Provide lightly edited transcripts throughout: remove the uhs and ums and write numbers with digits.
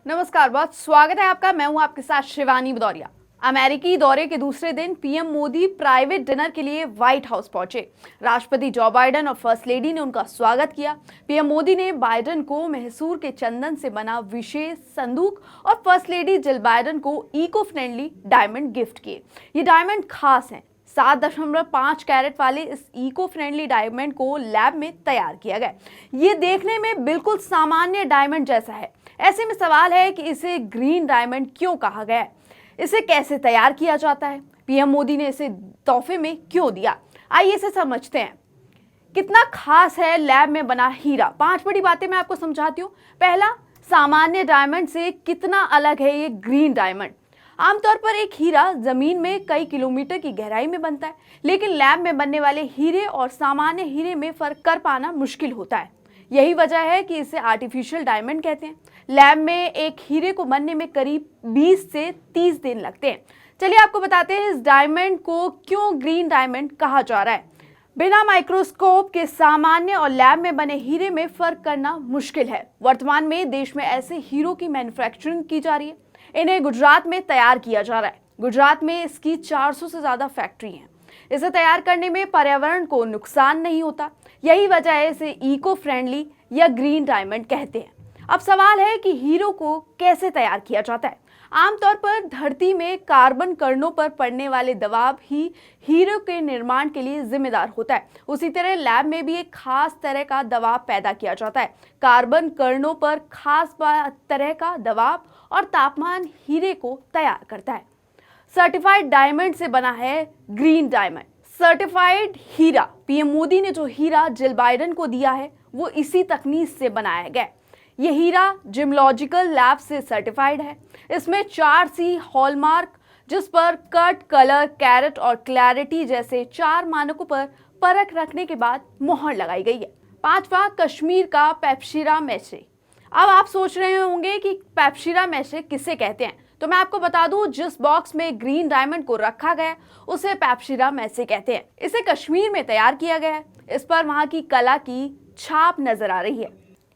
नमस्कार, बहुत स्वागत है आपका। मैं हूं आपके साथ शिवानी भदौरिया। अमेरिकी दौरे के दूसरे दिन पीएम मोदी प्राइवेट डिनर के लिए व्हाइट हाउस पहुंचे। राष्ट्रपति जो बाइडेन और फर्स्ट लेडी ने उनका स्वागत किया। पीएम मोदी ने बाइडेन को मैसूर के चंदन से बना विशेष संदूक और फर्स्ट लेडी जिल बाइडेन को इको फ्रेंडली डायमंड गिफ्ट किए। ये डायमंड खास हैं। 7.5 कैरेट वाले इस इको फ्रेंडली डायमंड को लैब में तैयार किया गया। ये देखने में बिल्कुल सामान्य डायमंड जैसा है। ऐसे में सवाल है कि इसे ग्रीन डायमंड क्यों कहा गया है, इसे कैसे तैयार किया जाता है, पीएम मोदी ने इसे तोहफे में क्यों दिया। आइए इसे समझते हैं। कितना खास है लैब में बना हीरा। 5 बड़ी बातें मैं आपको समझाती हूँ। पहला, सामान्य डायमंड से कितना अलग है ये ग्रीन डायमंड। आमतौर पर एक हीरा जमीन में कई किलोमीटर की गहराई में बनता है, लेकिन लैब में बनने वाले हीरे और सामान्य हीरे में फर्क कर पाना मुश्किल होता है। यही वजह है कि इसे आर्टिफिशियल डायमंड कहते हैं। लैब में एक हीरे को बनने में करीब 20 से 30 दिन लगते हैं। चलिए आपको बताते हैं इस डायमंड को क्यों ग्रीन डायमंड कहा जा रहा है। बिना माइक्रोस्कोप के सामान्य और लैब में बने हीरे में फर्क करना मुश्किल है। वर्तमान में देश में ऐसे हीरों की मैन्युफैक्चरिंग की जा रही है। इन्हें गुजरात में तैयार किया जा रहा है। गुजरात में इसकी 400 से ज्यादा फैक्ट्री हैं। इसे तैयार करने में पर्यावरण को नुकसान नहीं होता। यही वजह है इसे इको फ्रेंडली या ग्रीन डायमंड कहते हैं। अब सवाल है कि हीरो को कैसे तैयार किया जाता है। आमतौर पर धरती में कार्बन कणों पर पड़ने वाले दबाव ही हीरो के निर्माण के लिए जिम्मेदार होता है। उसी तरह लैब में भी एक खास तरह का दबाव पैदा किया जाता है। कार्बन कणों पर खास तरह का दबाव और तापमान हीरे को तैयार करता है। सर्टिफाइड डायमंड से बना है ग्रीन डायमंड। सर्टिफाइड हीरा, पीएम मोदी ने जो हीरा जिल बाइडेन को दिया है वो इसी तकनीक से बनाया गया। ये हीरा जिमलॉजिकल लैब से सर्टिफाइड है। इसमें 4C हॉलमार्क, जिस पर कट, कलर, कैरेट और क्लैरिटी जैसे 4 मानकों पर परख रखने के बाद मोहर लगाई गई है। 5वां, कश्मीर का पेप्सिरा मैसे। अब आप सोच रहे होंगे कि पेप्सिरा मैसे किसे कहते हैं, तो मैं आपको बता दूं, जिस बॉक्स में ग्रीन डायमंड को रखा गया उसे पेप्सिरा मैसे कहते हैं। इसे कश्मीर में तैयार किया गया है। इस पर वहां की कला की छाप नजर आ रही है।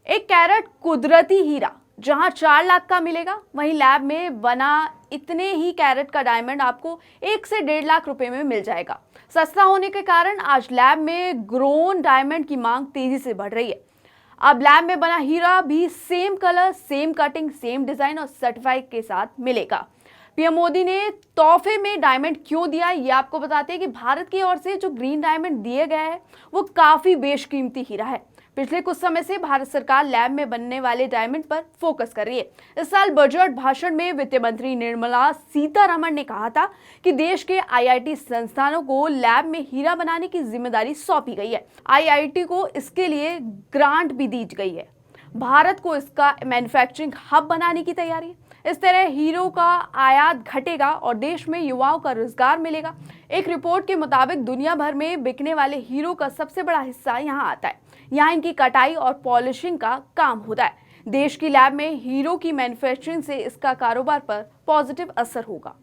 1 कैरेट कुदरती हीरा जहां 4 लाख का मिलेगा, वहीं लैब में बना इतने ही कैरेट का डायमंड आपको 1 से 1.5 लाख रुपए में मिल जाएगा। सस्ता होने के कारण आज लैब में ग्रोन डायमंड की मांग तेजी से बढ़ रही है। अब लैब में बना हीरा भी same colour, same cutting, same design और सर्टिफाइड के साथ मिलेगा। पीएम मोदी ने तोहफे में डायमंड क्यों दिया, ये आपको बताते हैं कि भारत की ओर से जो ग्रीन डायमंड दिए गए हैं वो काफी बेशकीमती हीरा है। पिछले कुछ समय से भारत सरकार लैब में बनने वाले डायमंड पर फोकस कर रही है। इस साल बजट भाषण में वित्त मंत्री निर्मला सीतारमण ने कहा था कि देश के आईआईटी संस्थानों को लैब में हीरा बनाने की जिम्मेदारी सौंपी गई है। आईआईटी को इसके लिए ग्रांट भी दी गई है। भारत को इसका मैन्युफैक्चरिंग हब बनाने की तैयारी है। इस तरह हीरो का आयात घटेगा और देश में युवाओं का रोजगार मिलेगा। एक रिपोर्ट के मुताबिक दुनिया भर में बिकने वाले हीरो का सबसे बड़ा हिस्सा यहाँ आता है। यहाँ इनकी कटाई और पॉलिशिंग का काम होता है। देश की लैब में हीरो की मैन्युफैक्चरिंग से इसका कारोबार पर पॉजिटिव असर होगा।